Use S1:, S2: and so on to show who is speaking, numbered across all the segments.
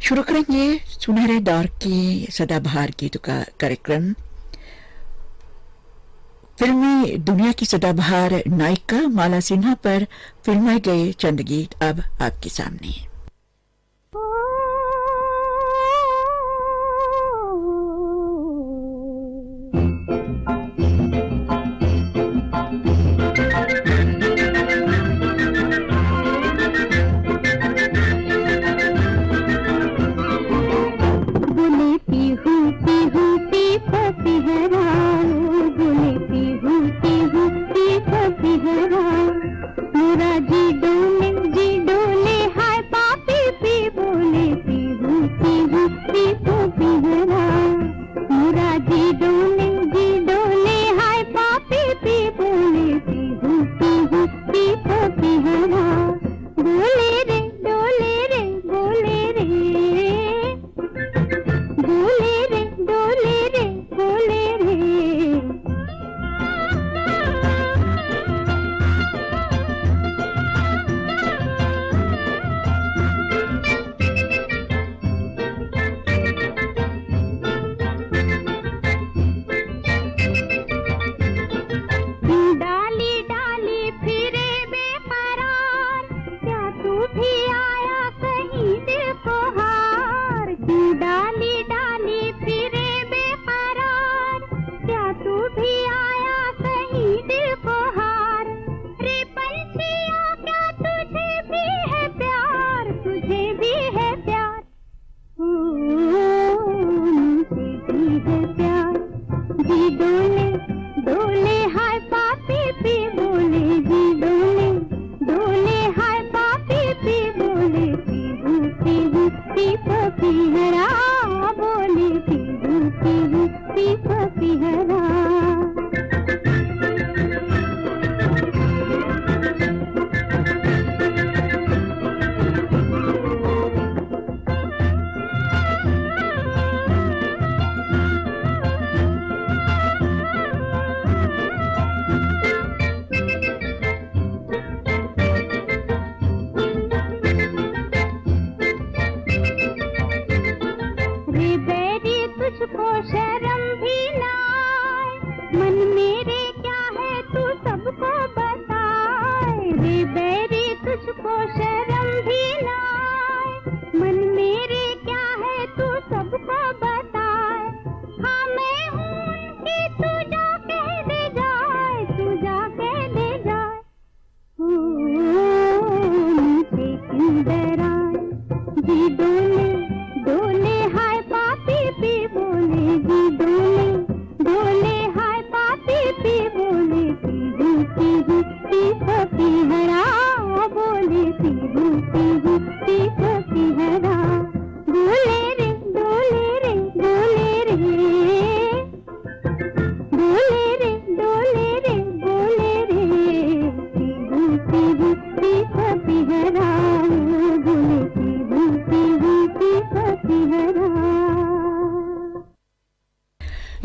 S1: शुरू करेंगे सुनहरे दौर की सदाबहार गीतों का कार्यक्रम। फिल्मी दुनिया की सदाबहार नायिका माला सिन्हा पर फिल्माए गए चंद गीत अब आपके सामने।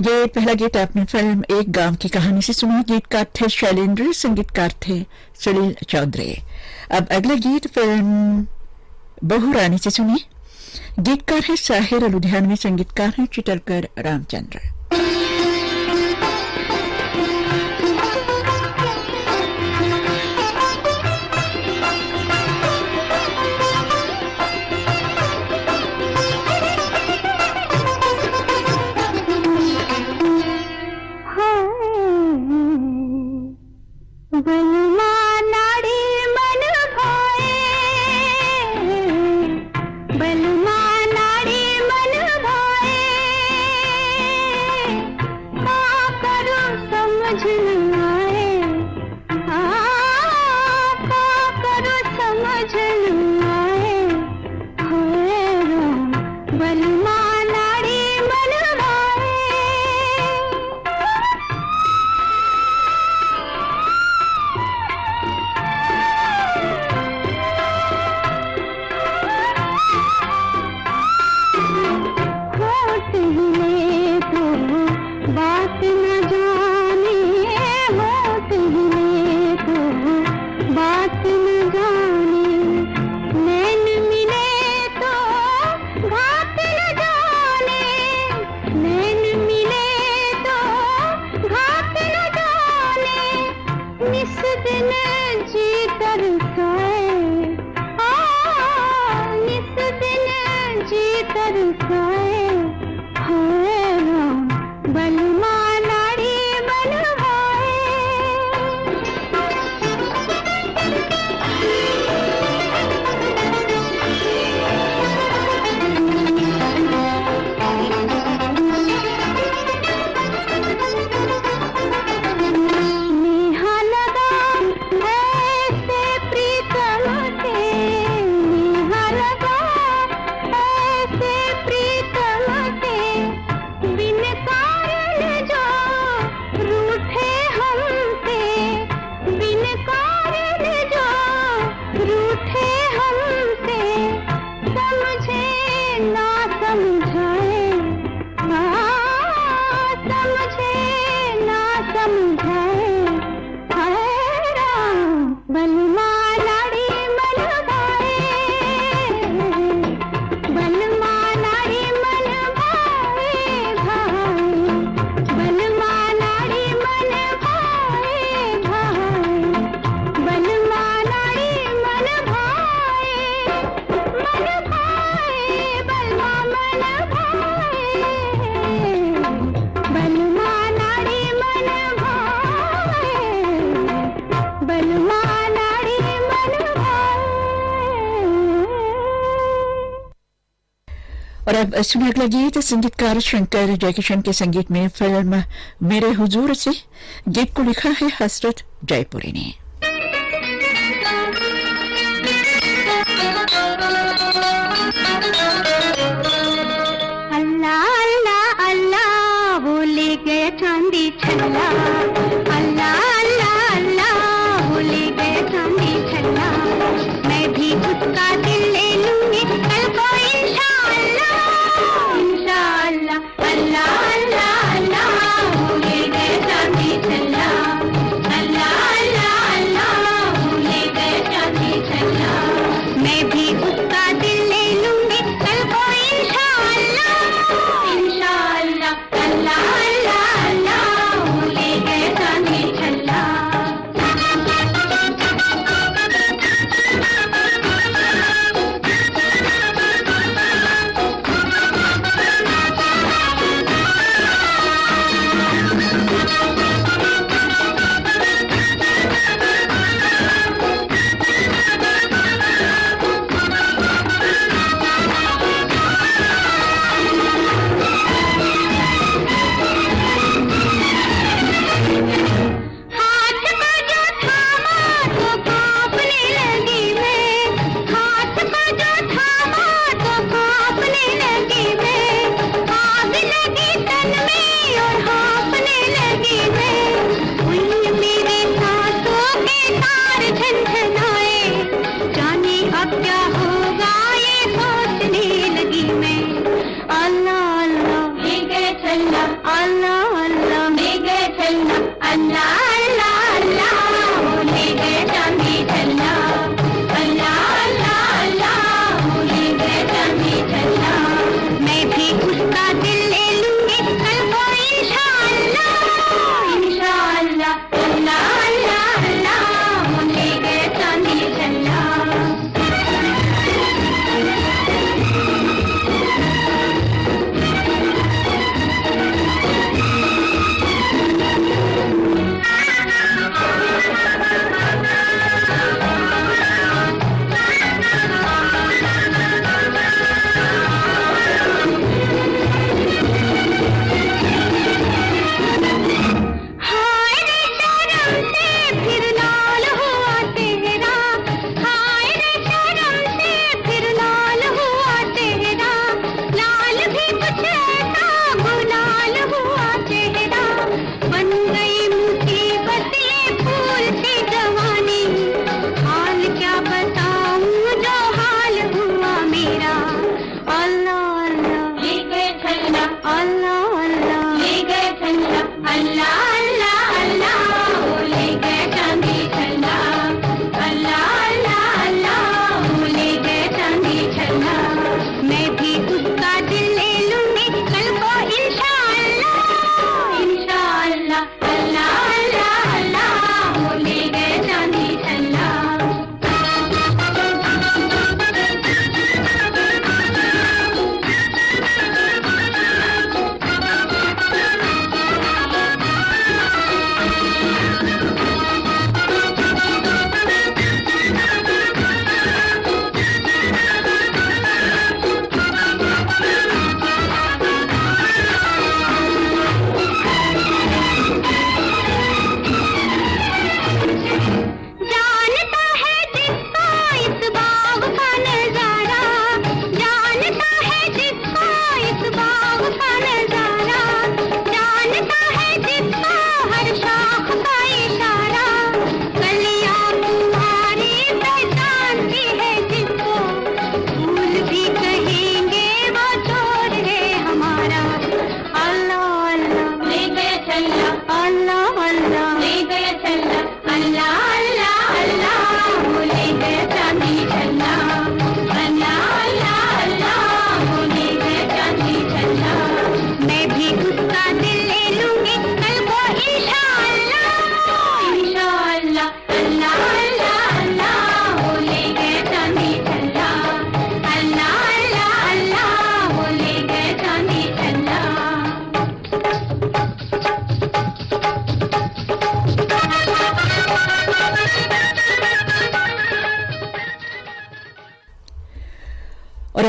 S1: ये पहला गीत आपने फिल्म एक गांव की कहानी से सुना। गीतकार थे शैलेंद्र, संगीतकार थे सुनील चौधरी। अब अगला गीत फिल्म बहू रानी से सुनिए। गीतकार है साहिर लुधियानवी, संगीतकार है चितलकर रामचंद्र।
S2: घात न जाने नैन मिले तो घात न जाने निस दिन जी तरसाए निस दिन जी तरसाए हाय राम बलमा नाड़ी बनवाए नेहा लगा ऐसे प्रीतम से नेहा लगा ऐसे प्रीतम से बिन कारण जो रूठे हमसे बिन कारण जो रूठे हमसे समझे ना समझाए समझे ना समझाए हाय राम बलमा नाड़ी मनभाए बलमा नाड़ी मनभाए भाई बलमा नाड़ी मनभाए भाई बलमा नाड़ी मनभाए बलमा मनभाए बलमा नाड़ी मनभाए बलमा नाड़ी मनभाए
S1: और अब सुनिए अगला गीत संगीतकार शंकर जयकिशन के संगीत में फिल्म मेरे हुजूर से। गीत को लिखा है हसरत जयपुरी ने।
S2: अल्लाह अल्लाह अल्लाह वो ले गया चांदी छल्ला अल्लाह अल्लाह अल्लाह वो ले गया चांदी छल्ला मैं भी उसका दिल ले लूंगी कल को इंशाअल्लाह इंशाअल्लाह अल्लाह अल्लाह अल्लाह वो ले गया चांदी छल्ला अल्लाह अल्लाह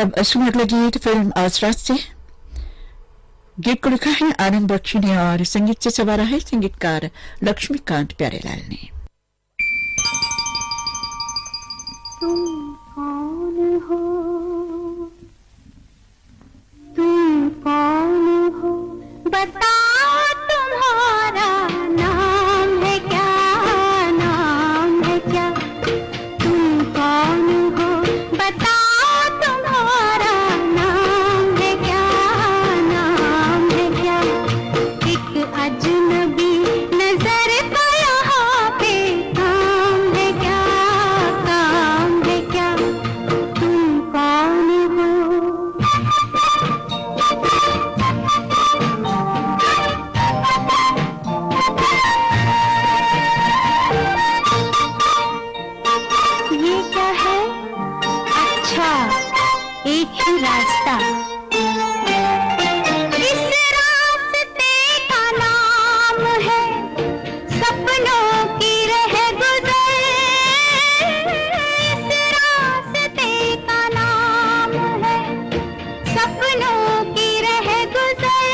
S1: अब सुन अगला गीत फिल्म आसरात से। गीत को लिखा है आनंद बख्शी ने और संगीत से सवारा है संगीतकार लक्ष्मीकांत प्यारेलाल ने।
S2: तुम कौन हो, तुम कौन हो, बताओ तुम्हारा नाम है क्या, नाम है क्या। तुम कौन हो, बताओ तुम्हारा नाम है क्या, नाम है क्या। एक अजनबी नजर का यहाँ पे काम है क्या, काम है क्या। तुम कौन हो। ये क्या है? अच्छा, एक ही रास्ता। इस रास्ते का नाम है सपनों की रह गुजर। इस रास्ते का नाम है सपनों की रह गुजर।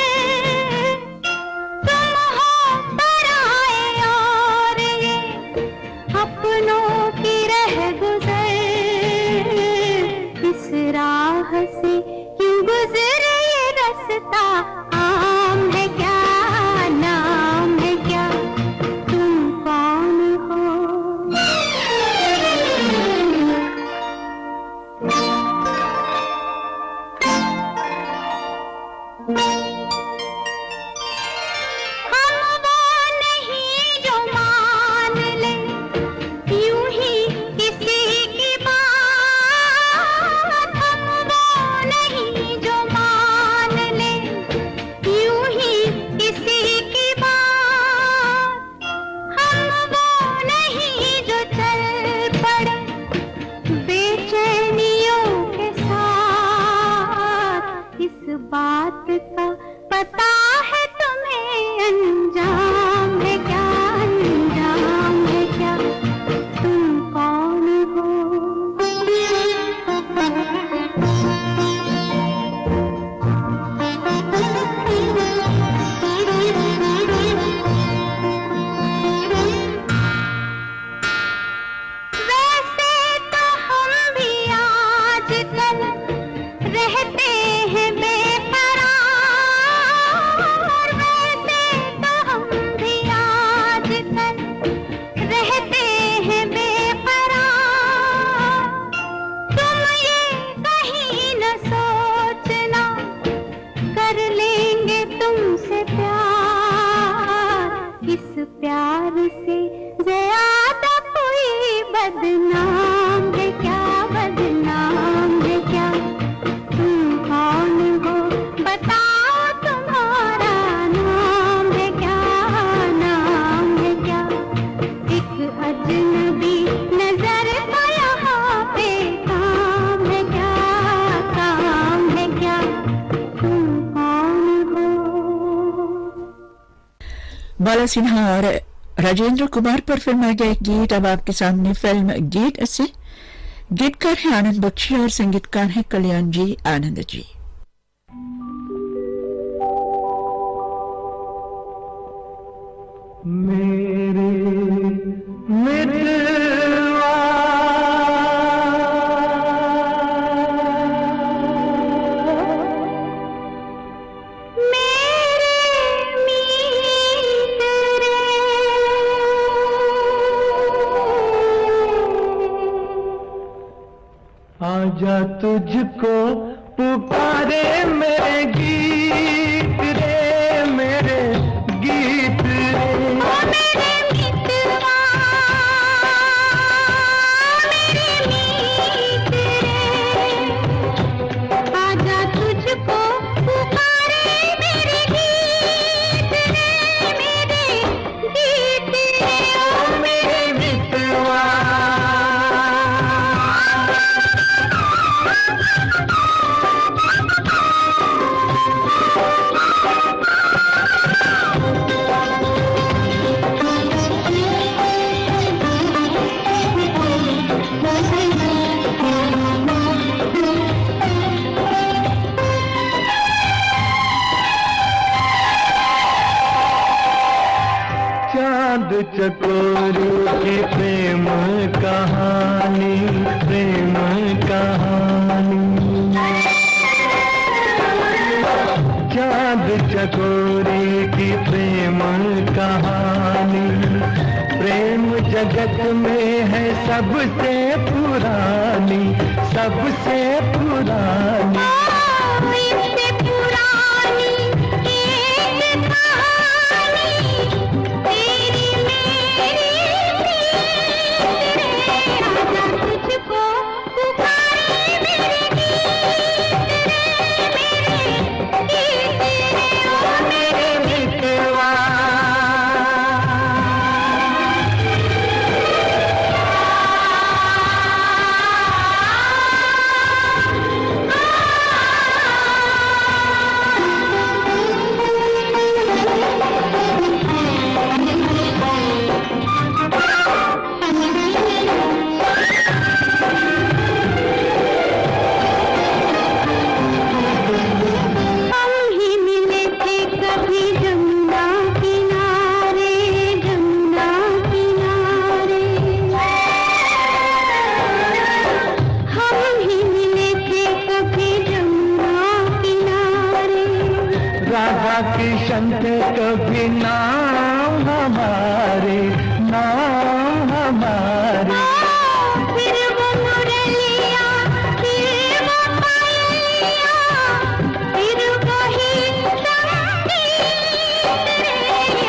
S2: तुम हो पराए और ये अपनों की रह गुजर। इस राह से क्यों गुजरे ये रास्ता, आम है क्या, नाम है क्या। तुम कौन हो। हम वो नहीं जो मान ले यूं ही किसी की बात। हम वो नहीं जो मान ले यूं ही किसी की बात। हम वो नहीं जो चल पड़े बेचैनियों के साथ। इस बात का पता है तुम्हें, अंजाम है क्या, अंजाम है क्या। तुम कौन हो। वैसे तो हम भी आजकल रहते हैं बेकरार। वैसे तो हम भी आजकल रहते हैं बेकरार। तुम ये कहीं न सोचना, कर लेंगे तुमसे प्यार। इस प्यार से ज्यादा कोई बदनाम है क्या, बदनाम है क्या। तुम कौन हो, बताओ तुम्हारा नाम है क्या, नाम है क्या। एक अजनबी नजर का यहाँ पे काम है क्या, काम है क्या। तुम कौन हो।
S1: बाला सिन्हा और राजेंद्र कुमार पर फिल्म आ गया गीत। अब आपके सामने फिल्म गीत से। गीतकार है आनंद बख्शी और संगीतकार है कल्याण जी आनंद जी।
S3: मेरे मित्रवा
S2: मेरे मीत रे,
S3: आजा तुझको पुकारे मेरे गीत रे, मेरे गीत रे।
S2: ओ मेरे मितवा, मेरे मीत रे। आजा तुझको पुकारे मेरे गीत रे, मेरे गीत रे। ओ मेरे
S3: मितवा चकोरी की प्रेम कहानी, प्रेम कहानी। चांद चकोरी की प्रेम कहानी, प्रेम जगत में है सबसे पुरानी, सबसे पुरानी।
S2: इससे पुरानी एक कहानी तेरी मेरी आजा तुझको पुकारे मेरे गीत रे, ओ मेरे
S3: मितवा
S2: हम ही मिले थे कभी जमुना किनारे, जमुना किनारे। हम ही मिले थे कभी जमुना किनारे।
S3: राधा किशन थे कभी नाम हमारे, नाम हमारे।
S2: फिर वो मुरलिया, फिर वो पायलिया, फिर वही संगीत रे।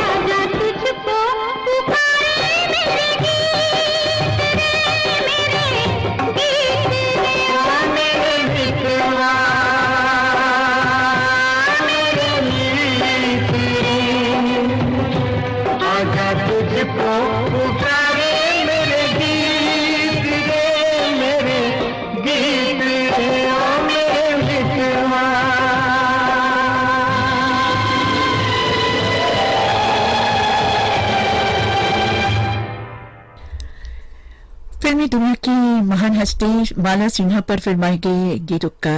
S2: आजा तुझको पुकारे मेरे गीत रे, मेरे गीत रे, ओ मेरे
S3: मितवा मेरे मीत रे, आजा तुझको पुकारे मेरे गीत रे, मेरे गीत रे, ओ मेरे मितवा।
S1: फिल्मी दुनिया की महान हस्ती माला सिन्हा पर फिल्माए गए गीतों का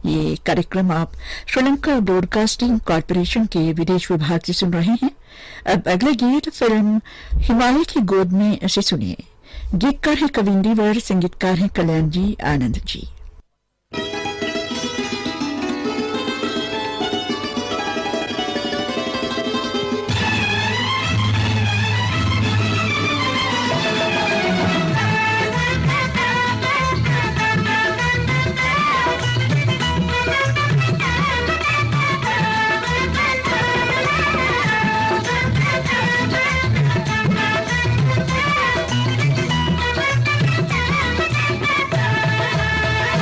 S1: ये कार्यक्रम आप श्रीलंका ब्रॉडकास्टिंग कॉरपोरेशन के विदेश विभाग से सुन रहे हैं। अब अगला गीत फिल्म हिमालय की गोद में से सुनिए। गीतकार है कविंदीवर, संगीतकार है कल्याण जी आनंद जी।
S2: मेरे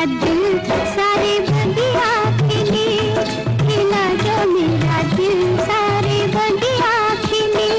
S2: दिल सारे बगिया खिली, खिला जो मेरा दिल सारे बगिया खिली।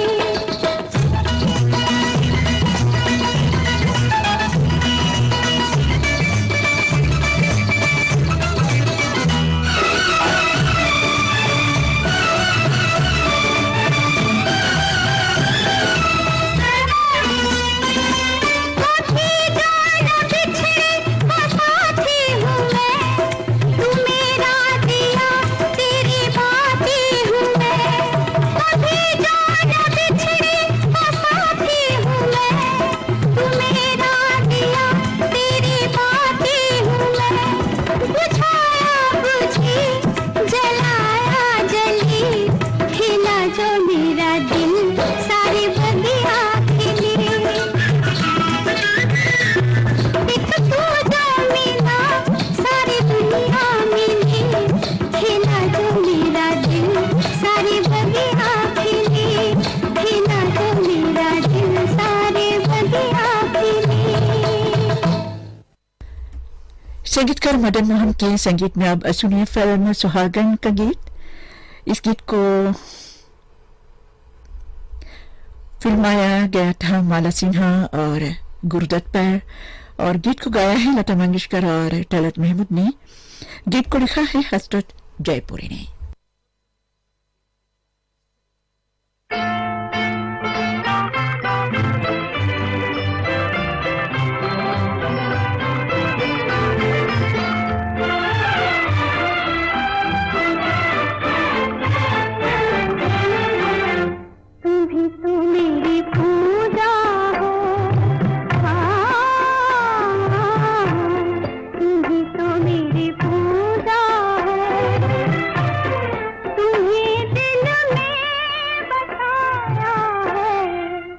S1: संगीतकार मदन मोहन के संगीत में अब सुनिए फिल्म सुहागन का गीत। इस गीत को फिल्माया गया था माला सिन्हा और गुरुदत्त पर, और गीत को गाया है लता मंगेशकर और तलत महमूद ने। गीत को लिखा है हसरत जयपुरी ने।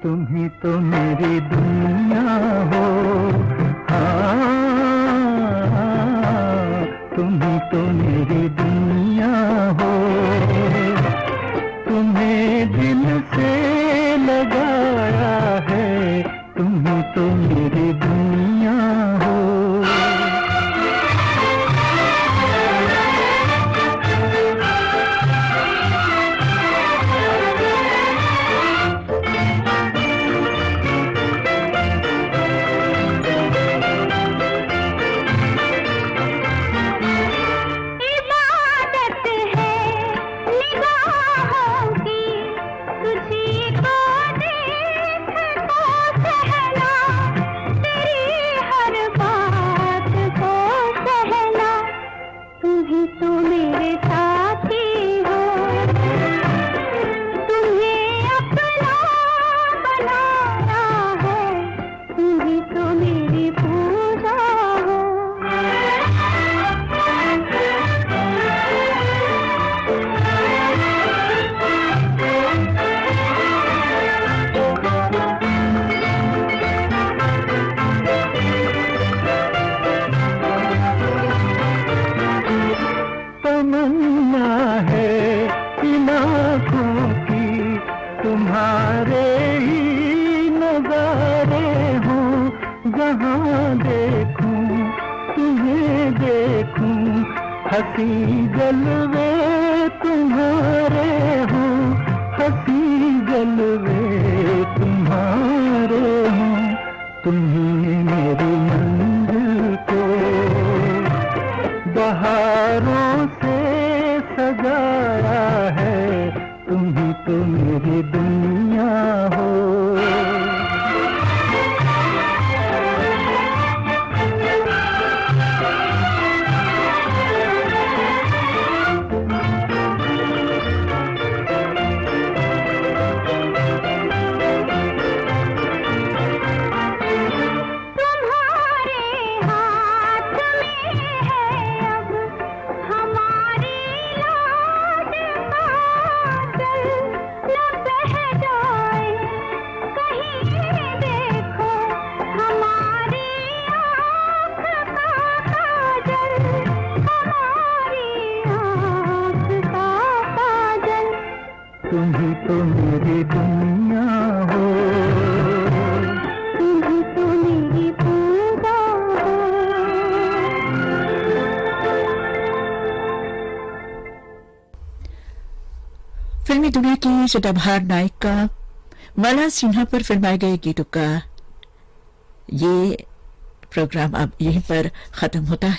S3: तुम्ही तो मेरी दुनिया हो, तुम्ही तो मेरी दुनिया हो, तुम्हें दिल से लगाया है, तुम्ही तो मेरी दुनिया हो। हसी जलवे तुम्हारे हो, हसी जलवे तुम्हारे हो, तुम्ही मेरी मंजिल को बहारों से सजाया है, तुम्ही तो मेरी दुनिया हो। तुम्ही तो मेरी दुनिया हो, तुम्ही तो मेरी पूजा हो।
S1: फिल्मी दुनिया की सदाबहार नायिका माला सिन्हा पर फिल्माए गए गीतों का ये प्रोग्राम अब यहीं पर खत्म होता है।